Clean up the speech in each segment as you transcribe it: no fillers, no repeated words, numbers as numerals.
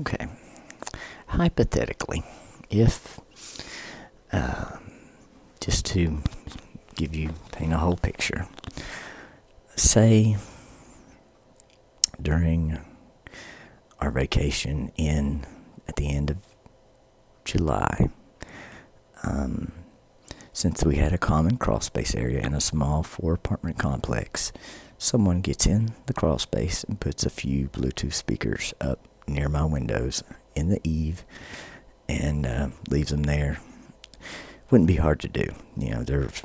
Okay. Hypothetically, if, uh, just to paint a whole picture, say during our vacation at the end of July, um, since we had a common crawl space area in a small 4 apartment complex, someone gets in the crawl space and puts a few Bluetooth speakers up near my windows in the eave and leaves them there. Wouldn't be hard to do.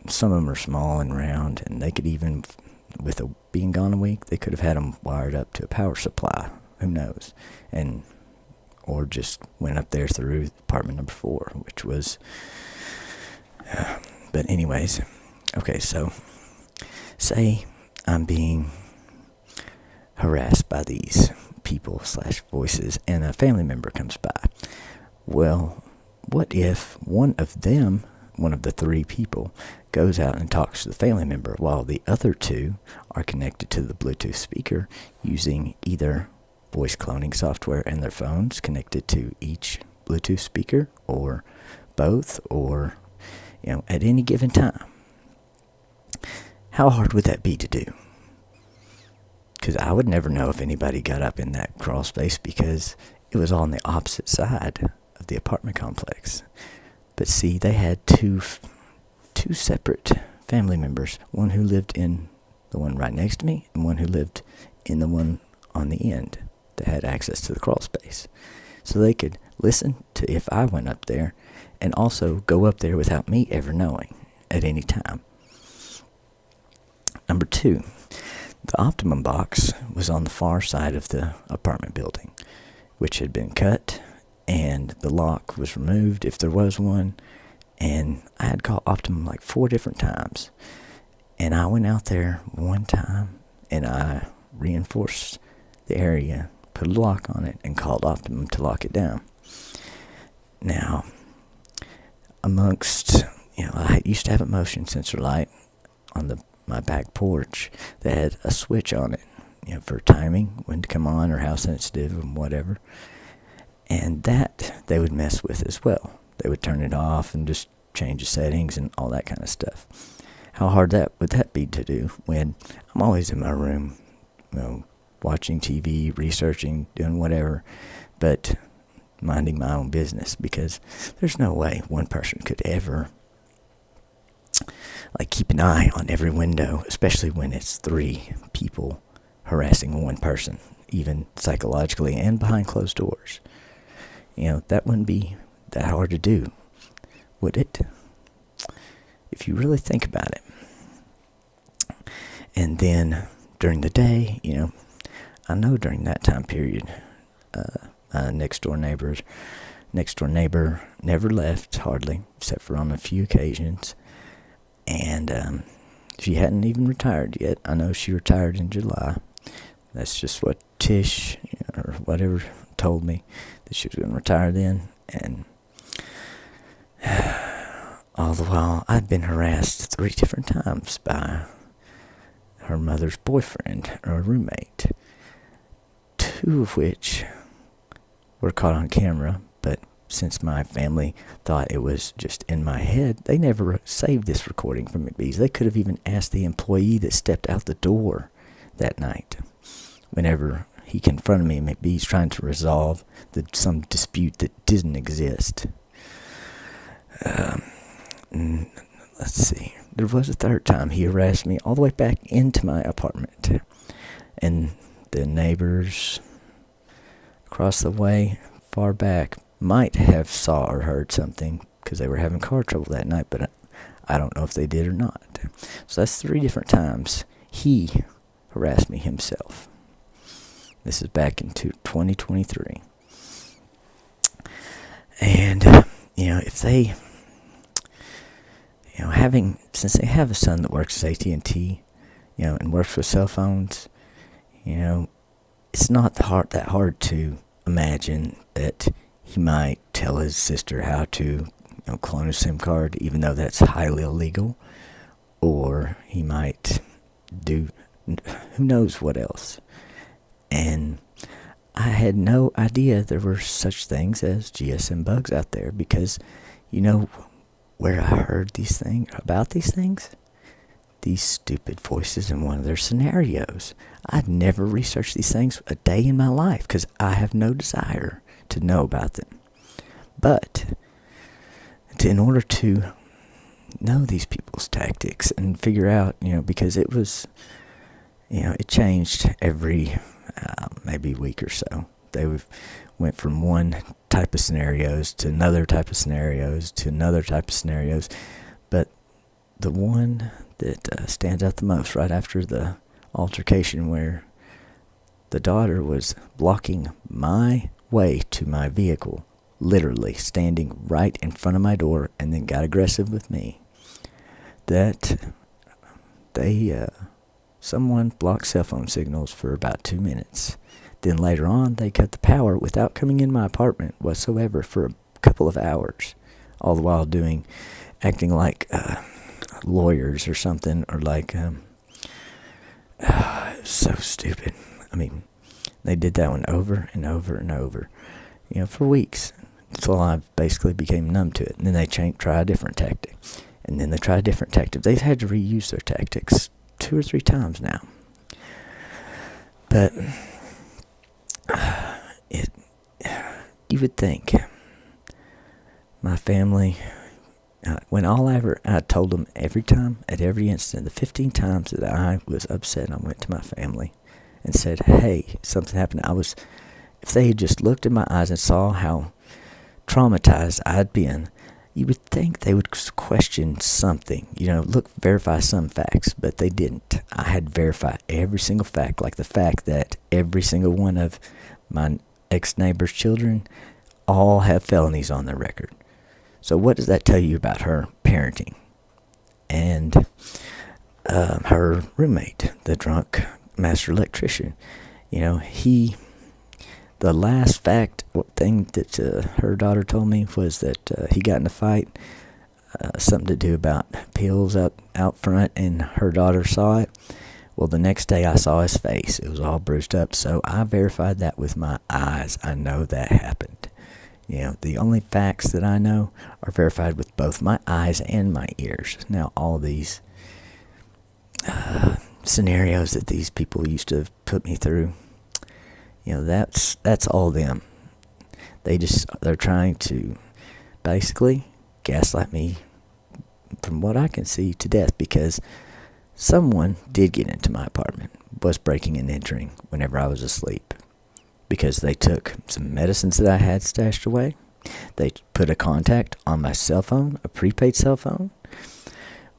Some of them are small and round, and they could even, being gone a week, they could have had them wired up to a power supply. Who knows? Or just went up there through apartment number 4, which was. But anyways, okay. So, say I'm being harassed by these people / voices, and a family member comes by. Well, what if one of the 3 people, goes out and talks to the family member while the other 2 are connected to the Bluetooth speaker using either voice cloning software and their phones connected to each Bluetooth speaker, or both, or at any given time? How hard would that be to do? Because I would never know if anybody got up in that crawl space, because it was on the opposite side of the apartment complex. But see, they had two separate family members. One who lived in the one right next to me, and one who lived in the one on the end that had access to the crawl space. So they could listen to if I went up there, and also go up there without me ever knowing at any time. Number 2, the Optimum box was on the far side of the apartment building, which had been cut, and the lock was removed if there was one. And I had called Optimum like 4 different times. And I went out there one time, and I reinforced the area, put a lock on it, and called Optimum to lock it down. Now, I used to have a motion sensor light on my back porch that had a switch on it, for timing, when to come on or how sensitive and whatever. And that they would mess with as well. They would turn it off and just change the settings and all that kind of stuff. How hard would that be to do when I'm always in my room, watching TV, researching, doing whatever, but minding my own business? Because there's no way one person could ever keep an eye on every window, especially when it's 3 people harassing one person, even psychologically and behind closed doors. That wouldn't be that hard to do, would it? If you really think about it. And then during the day, I know during that time period, my next door neighbor never left, hardly, except for on a few occasions. And she hadn't even retired yet. I know she retired in July. That's just what Tish, or whatever, told me, that she was going to retire then. And all the while, I'd been harassed 3 different times by her mother's boyfriend, or roommate. 2 of which were caught on camera, but since my family thought it was just in my head, they never saved this recording from McBee's. They could have even asked the employee that stepped out the door that night, whenever he confronted me, McBee's trying to resolve some dispute that didn't exist. Let's see. There was a 3rd time he harassed me all the way back into my apartment. And the neighbors across the way, far back, might have saw or heard something, because they were having car trouble that night, but I don't know if they did or not. So that's 3 different times he harassed me himself. This is back in 2023. And, if they, since they have a son that works at AT&T, and works with cell phones, it's not that hard to imagine that he might tell his sister how to clone a SIM card, even though that's highly illegal. Or he might do who knows what else. And I had no idea there were such things as GSM bugs out there, because you know where I heard these things about these things? These stupid voices in one of their scenarios. I'd never researched these things a day in my life because I have no desire to know about them. But in order to know these people's tactics and figure out, because it was, it changed every maybe week or so. They went from one type of scenarios to another type of scenarios to another type of scenarios. But the one that stands out the most right after the altercation, where the daughter was blocking my way to my vehicle, literally standing right in front of my door, and then got aggressive with me, that someone blocked cell phone signals for about 2 minutes. Then later on, they cut the power without coming in my apartment whatsoever for a couple of hours, all the while acting like lawyers or something, or like, so stupid. I mean, they did that one over and over and over, for weeks, until I basically became numb to it. And then they try a different tactic, and then they try a different tactic. They've had to reuse their tactics 2 or 3 times now. But you would think my family, when I told them every time, at every instant, the 15 times that I was upset, I went to my family and said, hey, something happened. If they had just looked in my eyes and saw how traumatized I'd been, you would think they would question something, verify some facts, but they didn't. I had to verify every single fact, like the fact that every single one of my ex-neighbor's children all have felonies on their record. So what does that tell you about her parenting? And her roommate, the drunk master electrician, the last thing that her daughter told me was that he got in a fight, something to do about pills out front, and her daughter saw it. Well, the next day I saw his face. It was all bruised up, so I verified that with my eyes. I know that happened. The only facts that I know are verified with both my eyes and my ears. Now, all these scenarios that these people used to put me through, that's all them. They're trying to basically gaslight me, from what I can see, to death, because someone did get into my apartment, was breaking and entering whenever I was asleep, because they took some medicines that I had stashed away. They put a contact on my cell phone, a prepaid cell phone,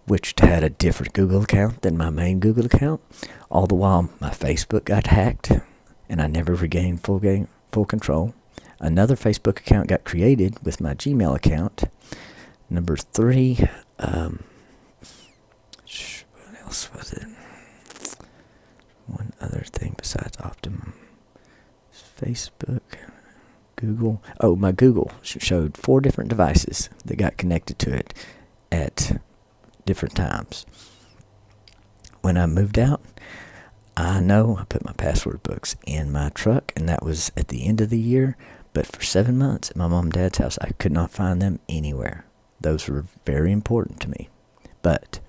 which had a different Google account than my main Google account. All the while, my Facebook got hacked, and I never regained full control. Another Facebook account got created with my Gmail account. Number 3, what else was it? One other thing besides Optimum. Facebook, Google. Oh, my Google showed 4 different devices that got connected to it at different times. When I moved out, I know I put my password books in my truck, and that was at the end of the year. But for 7 months at my mom and dad's house, I could not find them anywhere. Those were very important to me. But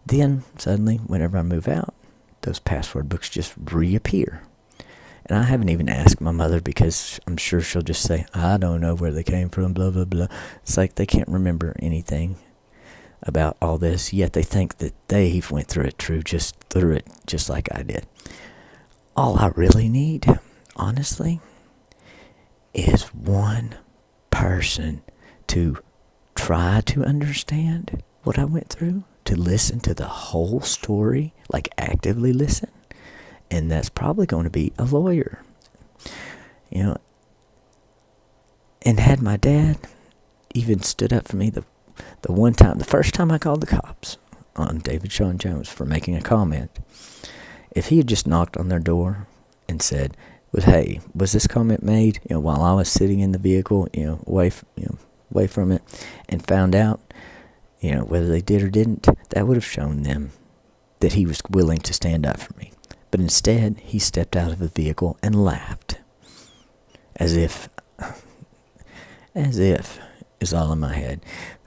then, suddenly, whenever I move out, those password books just reappear. And I haven't even asked my mother, because I'm sure she'll just say, I don't know where they came from, blah, blah, blah. It's like they can't remember anything about all this, yet they think that they went through it just like I did. All I really need, honestly, is one person to try to understand what I went through, to listen to the whole story, like actively listen. And that's probably going to be a lawyer. And had my dad even stood up for me the first time I called the cops on David Sean Jones for making a comment, if he had just knocked on their door and said, hey, was this comment made, while I was sitting in the vehicle, away from it, and found out, whether they did or didn't, that would have shown them that he was willing to stand up for me. But instead, he stepped out of the vehicle and laughed. As if is all in my head.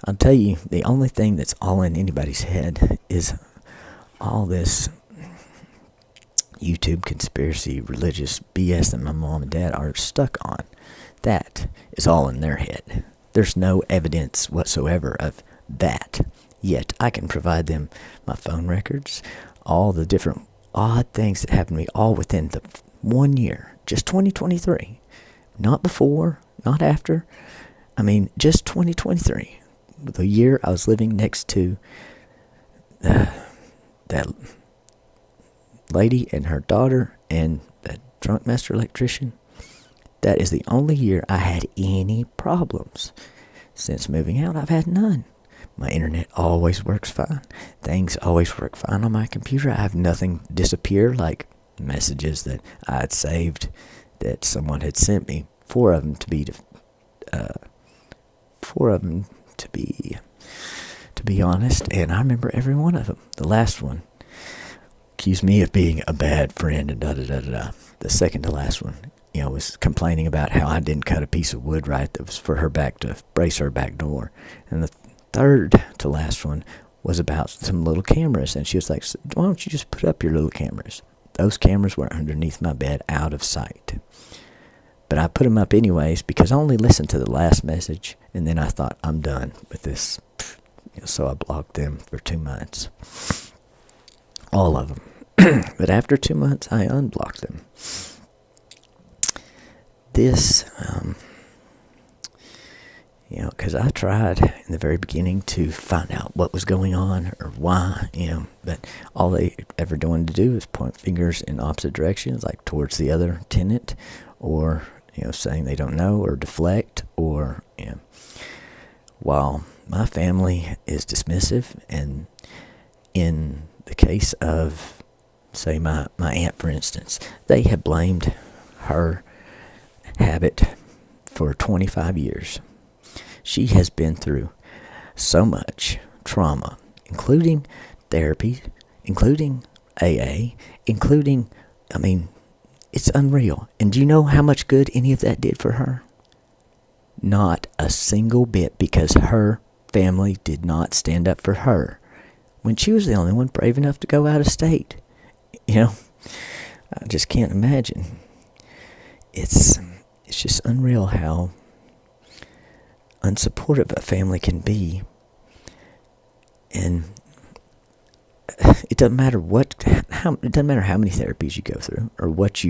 I'll tell you, the only thing that's all in anybody's head is all this YouTube conspiracy, religious BS that my mom and dad are stuck on. That is all in their head. There's no evidence whatsoever of that. Yet I can provide them my phone records, all the different odd things that happened to me, all within the 1 year, just 2023. Not before, not after. I mean, just 2023. The year I was living next to that lady and her daughter and that drunk master electrician. That is the only year I had any problems. Since moving out, I've had none. My internet always works fine. Things always work fine on my computer. I have nothing disappear, like messages that I had saved that someone had sent me. Four of them to be honest, and I remember every one of them. The last one accused me of being a bad friend and da-da-da-da-da. The second to last one, was complaining about how I didn't cut a piece of wood right that was for her back to brace her back door. And the third to last one was about some little cameras, and she was like, why don't you just put up your little cameras? Those cameras were underneath my bed, out of sight. But I put them up anyways because I only listened to the last message, and then I thought, I'm done with this. So I blocked them for 2 months. All of them. But after 2 months, I unblocked them. This, because I tried in the very beginning to find out what was going on or why, but all they ever wanted to do is point fingers in opposite directions, like towards the other tenant, or, saying they don't know, or deflect, or, while my family is dismissive, and in the case of, say, my aunt, for instance, they have blamed her habit for 25 years. She has been through so much trauma, including therapy, including AA, it's unreal. And do you know how much good any of that did for her? Not a single bit, because her family did not stand up for her when she was the only one brave enough to go out of state. I just can't imagine. It's just unreal how unsupportive a family can be. And it doesn't matter it doesn't matter how many therapies you go through, or what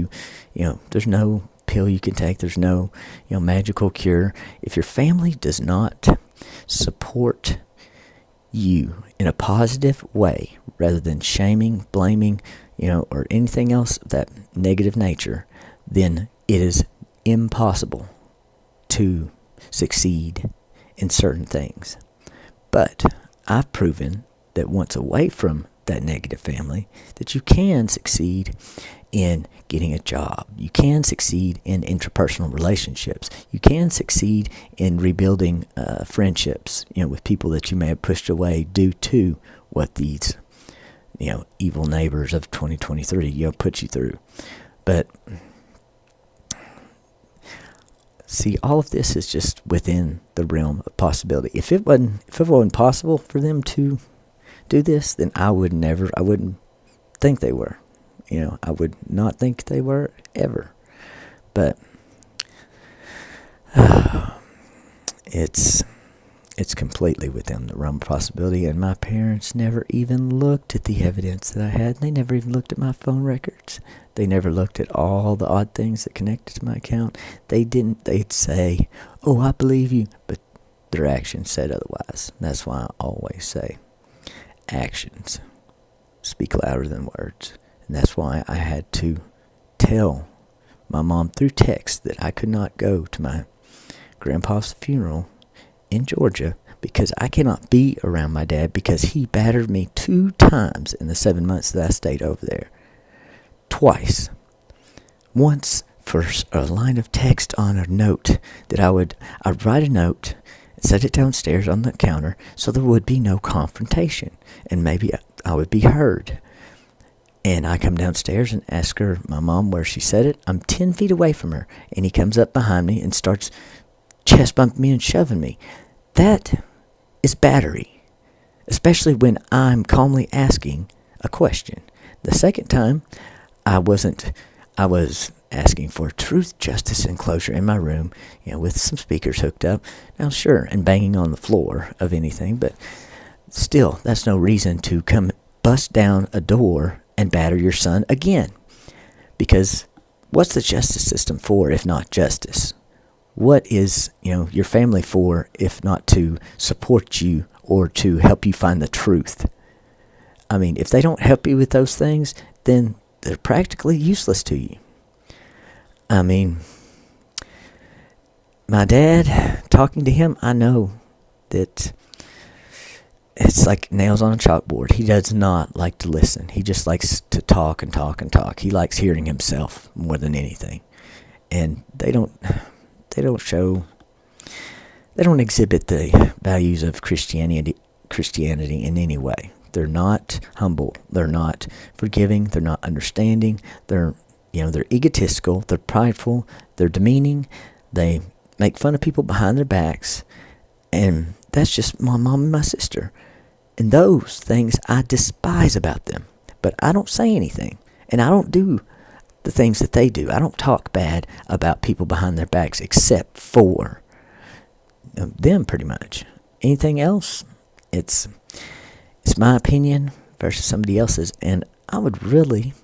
there's no pill you can take, there's no, magical cure. If your family does not support you in a positive way, rather than shaming, blaming, or anything else of that negative nature, then it is impossible to succeed in certain things. But I've proven that once away from that negative family, that you can succeed in getting a job. You can succeed in interpersonal relationships. You can succeed in rebuilding friendships, with people that you may have pushed away due to what these, evil neighbors of 2023, put you through. But see, all of this is just within the realm of possibility. If it wasn't possible for them to do this, then I wouldn't think they were. I would not think they were ever. But it's completely within the realm of possibility, and my parents never even looked at the evidence that I had. They never even looked at my phone records. They never looked at all the odd things that connected to my account. They'd say, oh, I believe you, but their actions said otherwise. That's why I always say, actions speak louder than words. And that's why I had to tell my mom through text that I could not go to my grandpa's funeral in Georgia because I cannot be around my dad, because he battered me 2 times in the 7 months that I stayed over there. Twice. Once for a line of text on a note that I'd write a note and set it downstairs on the counter so there would be no confrontation, and maybe I would be heard. And I come downstairs and ask her, my mom, where she said it. I'm 10 feet away from her. And he comes up behind me and starts chest bumping me and shoving me. That is battery, especially when I'm calmly asking a question. The second time, I was asking for truth, justice, and closure in my room, with some speakers hooked up. Now, sure, and banging on the floor of anything, but still, that's no reason to come bust down a door and batter your son again. Because what's the justice system for if not justice? What is, your family for if not to support you or to help you find the truth? I mean, if they don't help you with those things, then they're practically useless to you. I mean, my dad, talking to him, I know that it's like nails on a chalkboard. He does not like to listen. He just likes to talk and talk and talk. He likes hearing himself more than anything. And they don't exhibit the values of Christianity in any way. They're not humble. They're not forgiving. They're not understanding. They're egotistical. They're prideful. They're demeaning. They make fun of people behind their backs. And that's just my mom and my sister. And those things I despise about them. But I don't say anything. And I don't do the things that they do. I don't talk bad about people behind their backs except for them, pretty much. Anything else, it's my opinion versus somebody else's. And I would really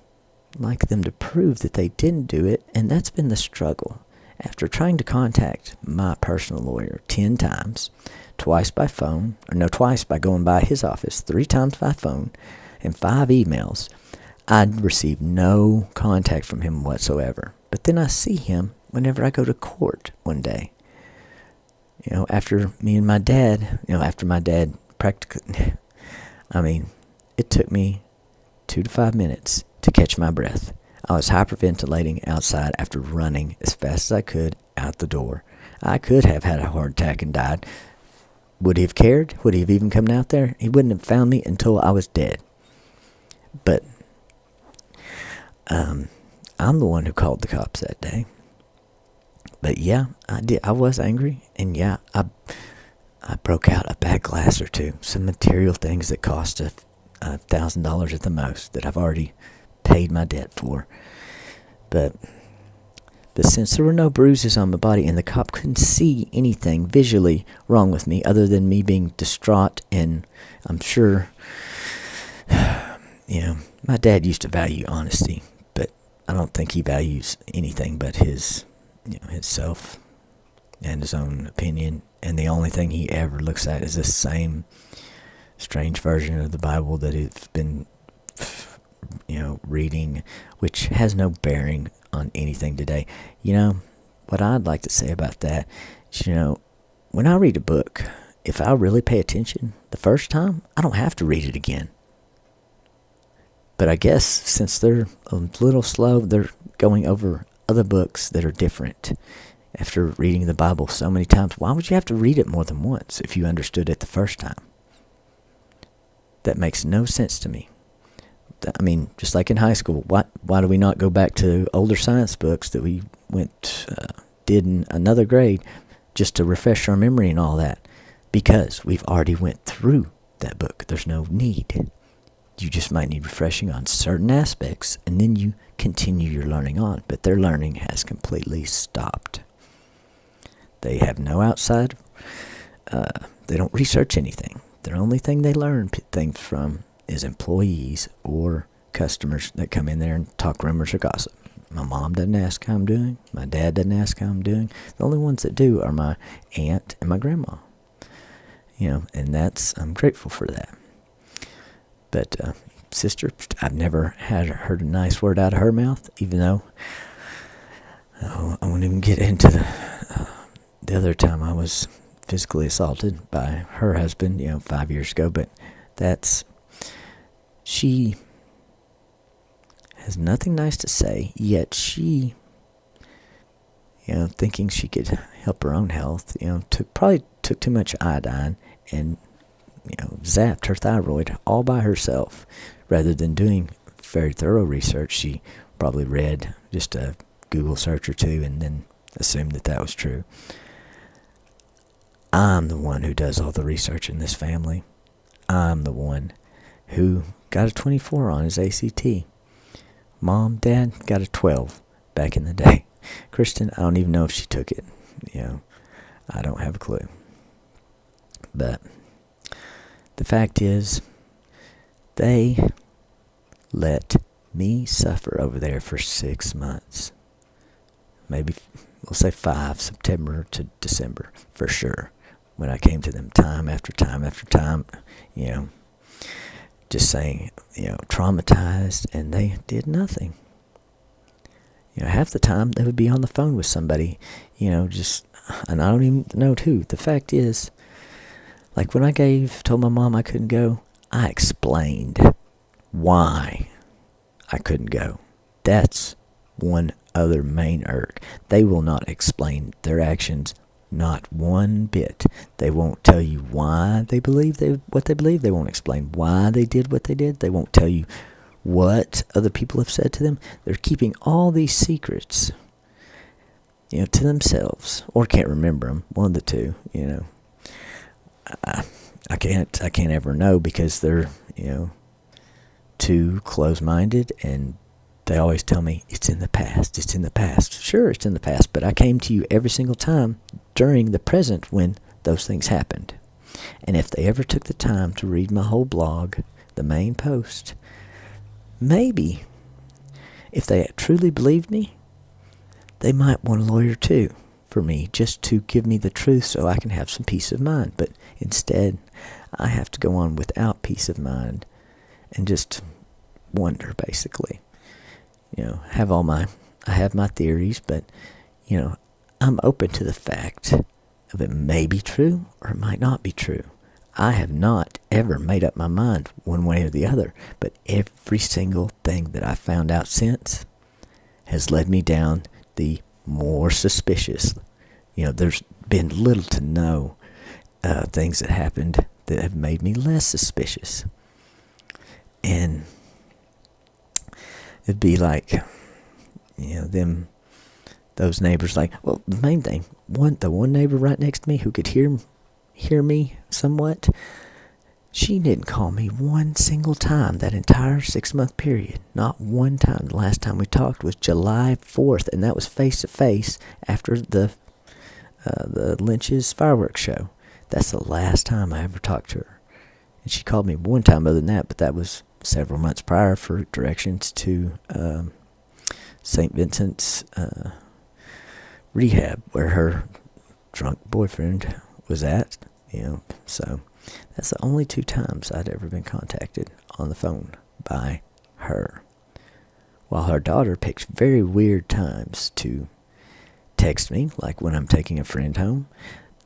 like them to prove that they didn't do it. And that's been the struggle. After trying to contact my personal lawyer 10 times, twice by going by his office, 3 times by phone, and 5 emails, I'd received no contact from him whatsoever. But then I see him whenever I go to court one day. After me and my dad, after my dad practically, it took me 2 to 5 minutes to catch my breath. I was hyperventilating outside after running as fast as I could out the door. I could have had a heart attack and died. Would he have cared? Would he have even come out there? He wouldn't have found me until I was dead. But I'm the one who called the cops that day. But yeah, I did. I was angry, and yeah, I broke out a bad glass or two, some material things that cost $1,000 at the most that I've already paid my debt for. But since there were no bruises on my body and the cop couldn't see anything visually wrong with me other than me being distraught, and I'm sure, my dad used to value honesty, but I don't think he values anything but his self and his own opinion. And the only thing he ever looks at is this same strange version of the Bible that he's been reading, which has no bearing on anything today. What I'd like to say about that is, when I read a book, if I really pay attention the first time, I don't have to read it again. But I guess since they're a little slow, they're going over other books that are different. After reading the Bible so many times, why would you have to read it more than once if you understood it the first time? That makes no sense to me. Just like in high school, why do we not go back to older science books that we did in another grade just to refresh our memory and all that? Because we've already went through that book. There's no need. You just might need refreshing on certain aspects, and then you continue your learning on. But their learning has completely stopped. They have no outside. They don't research anything. The only thing they learn things from is employees or customers that come in there and talk rumors or gossip. My mom doesn't ask how I'm doing. My dad doesn't ask how I'm doing. The only ones that do are my aunt and my grandma. And I'm grateful for that. But sister, I've never heard a nice word out of her mouth, even though I won't even get into the other time I was physically assaulted by her husband, 5 years ago. But she has nothing nice to say, yet she, thinking she could help her own health, probably took too much iodine and, zapped her thyroid all by herself rather than doing very thorough research. She probably read just a Google search or two and then assumed that that was true. I'm the one who does all the research in this family. I'm the one who got a 24 on his ACT. Mom, Dad got a 12 back in the day. Kristen, I don't even know if she took it. I don't have a clue. But the fact is, they let me suffer over there for 6 months. Maybe, we'll say 5, September to December, for sure. When I came to them time after time after time, just saying, traumatized, and they did nothing. Half the time they would be on the phone with somebody, and I don't even know who. The fact is, like when I told my mom I couldn't go, I explained why I couldn't go. That's one other main irk. They will not explain their actions, not one bit. They won't tell you why they believe what they believe. They won't explain why they did what they did. They won't tell you what other people have said to them. They're keeping all these secrets, to themselves, or can't remember them. One of the two, I can't ever know because they're, too close-minded, and they always tell me, it's in the past, it's in the past. Sure, it's in the past, but I came to you every single time during the present when those things happened. And if they ever took the time to read my whole blog, the main post, maybe, if they truly believed me, they might want a lawyer too for me, just to give me the truth so I can have some peace of mind. But instead, I have to go on without peace of mind and just wonder, basically. I have my theories, but, I'm open to the fact of it may be true or it might not be true. I have not ever made up my mind one way or the other, but every single thing that I found out since has led me down the more suspicious. There's been little to no things that happened that have made me less suspicious. And it'd be like, those neighbors, like, well, the main thing, the one neighbor right next to me who could hear me somewhat, she didn't call me one single time that entire 6-month period. Not one time. The last time we talked was July 4th, and that was face-to-face after the Lynch's fireworks show. That's the last time I ever talked to her. And she called me one time other than that, but that was several months prior for directions to St. Vincent's rehab, where her drunk boyfriend was at. So that's the only 2 times I'd ever been contacted on the phone by her. While her daughter picks very weird times to text me, like when I'm taking a friend home.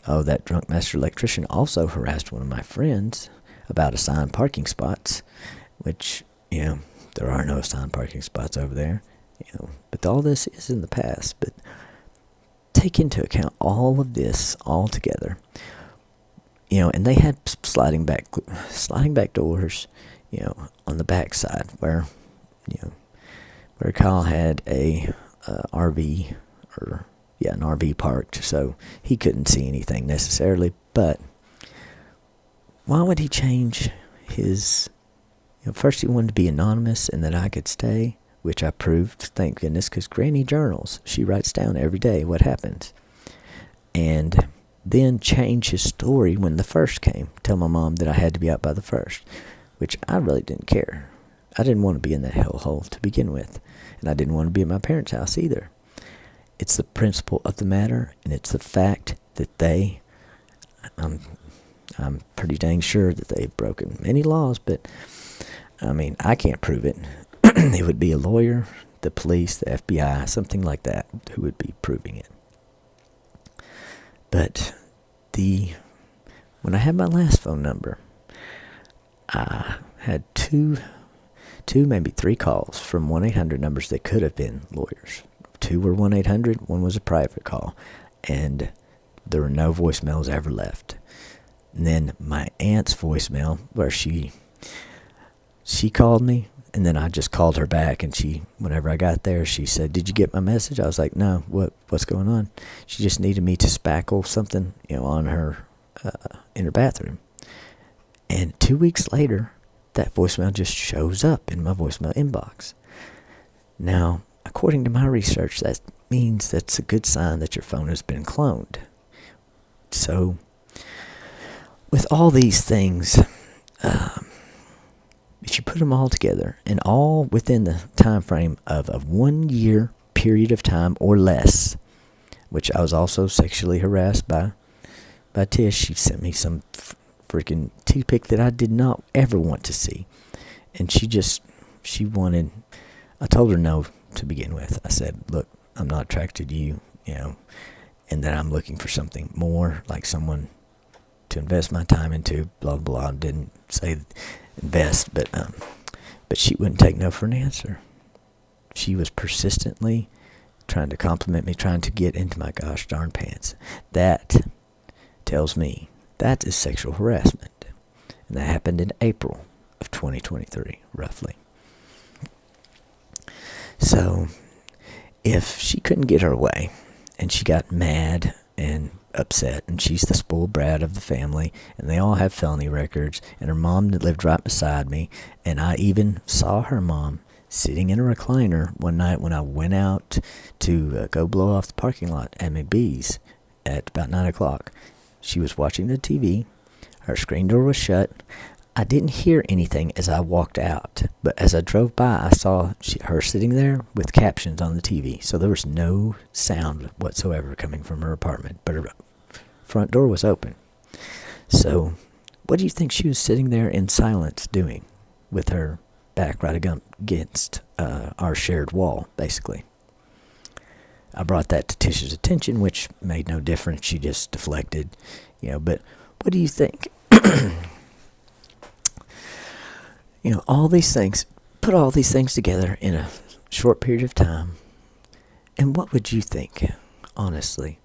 Oh, that drunk master electrician also harassed one of my friends about assigned parking spots, which, there are no assigned parking spots over there. But all this is in the past. But take into account all of this all together. And they had sliding back doors, on the back side where Kyle had a RV, an RV parked, so he couldn't see anything necessarily. But why would he change his? First he wanted to be anonymous and that I could stay, which I proved, thank goodness, because Granny journals. She writes down every day what happens. And then change his story when the first came. Tell my mom that I had to be out by the first, which I really didn't care. I didn't want to be in that hellhole to begin with. And I didn't want to be at my parents' house either. It's the principle of the matter, and it's the fact that I'm pretty dang sure that they've broken many laws, but, I can't prove it. It would be a lawyer, the police, the FBI, something like that, who would be proving it. But when I had my last phone number, I had two, maybe 3 calls from 1-800 numbers that could have been lawyers. 2 were 1-800, one was a private call, and there were no voicemails ever left. And then my aunt's voicemail, where she called me, And then I just called her back, and whenever I got there, she said, "Did you get my message?" I was like, "No, what's going on?" She just needed me to spackle something, on her, in her bathroom. And 2 weeks later, that voicemail just shows up in my voicemail inbox. Now, according to my research, that means that's a good sign that your phone has been cloned. So, with all these things, if you put them all together, and all within the time frame of a 1 year period of time or less, which I was also sexually harassed by Tish. She sent me some freaking T-pic that I did not ever want to see. And she wanted, I told her no to begin with. I said, "Look, I'm not attracted to you, and that I'm looking for something more, like someone to invest my time into, blah, blah." I didn't say invest, but she wouldn't take no for an answer. She was persistently trying to compliment me, trying to get into my gosh darn pants. That tells me that is sexual harassment. And that happened in April of 2023, roughly. So, if she couldn't get her way, and she got mad and upset, and she's the spoiled brat of the family, and they all have felony records, and her mom lived right beside me, and I even saw her mom sitting in a recliner one night when I went out to go blow off the parking lot at McBee's at about 9 o'clock. She was watching the TV. Her screen door was shut. I didn't hear anything as I walked out, but as I drove by, I saw her sitting there with captions on the TV, so there was no sound whatsoever coming from her apartment, but her front door was open. So, what do you think she was sitting there in silence doing, with her back right against our shared wall, basically? I brought that to Tish's attention, which made no difference. She just deflected, but what do you think? All these things, put all these things together in a short period of time, and what would you think, honestly?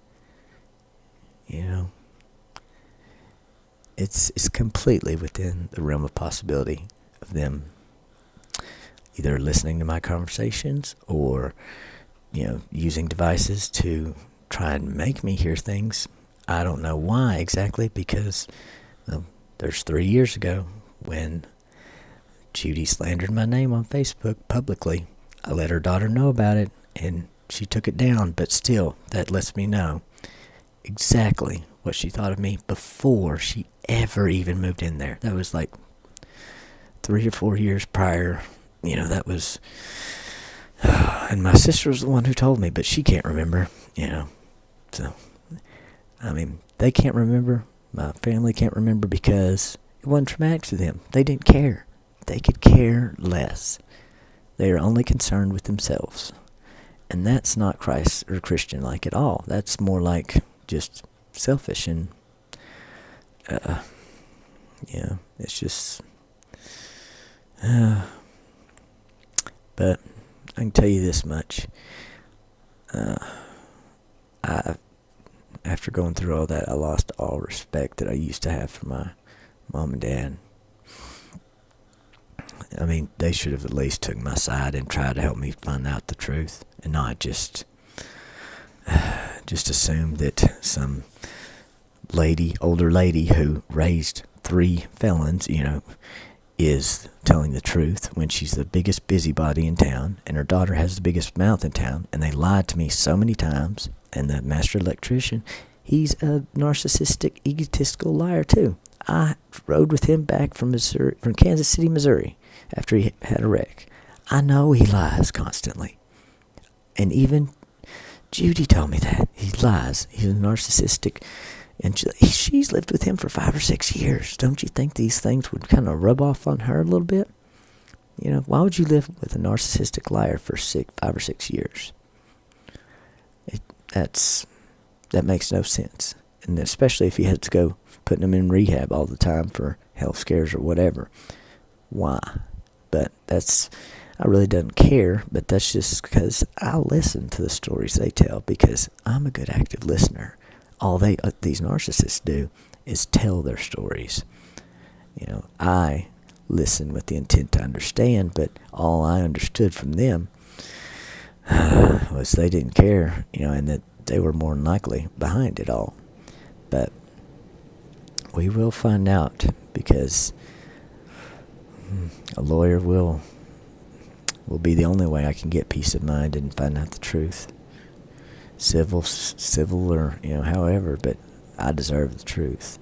It's completely within the realm of possibility of them either listening to my conversations or, using devices to try and make me hear things. I don't know why exactly, because there's 3 years ago when Judy slandered my name on Facebook publicly. I let her daughter know about it, and she took it down, but still, that lets me know exactly what she thought of me before she ever even moved in there. That was like 3 or 4 years prior. That was... and my sister was the one who told me, but she can't remember, So, they can't remember. My family can't remember because it wasn't traumatic to them. They didn't care. They could care less. They are only concerned with themselves. And that's not Christ or Christian-like at all. That's more like just selfish and, it's just... but I can tell you this much. After going through all that, I lost all respect that I used to have for my mom and dad. They should have at least took my side and tried to help me find out the truth, and not just assume that some older lady who raised 3 felons, is telling the truth when she's the biggest busybody in town, and her daughter has the biggest mouth in town, and they lied to me so many times. And the master electrician, he's a narcissistic, egotistical liar too. I rode with him back from Kansas City, Missouri, after he had a wreck. I know he lies constantly. And even Judy told me that. He lies. He's a narcissistic. And she's lived with him for 5 or 6 years. Don't you think these things would kind of rub off on her a little bit? Why would you live with a narcissistic liar for 5 or 6 years? That makes no sense. And especially if you had to go putting them in rehab all the time for health scares or whatever. Why? But I really don't care, but that's just because I listen to the stories they tell, because I'm a good active listener. All these narcissists do is tell their stories. I listen with the intent to understand, but all I understood from them was they didn't care, and that they were more than likely behind it all. But we will find out, because a lawyer will be the only way I can get peace of mind and find out the truth. Civil, or however, but I deserve the truth.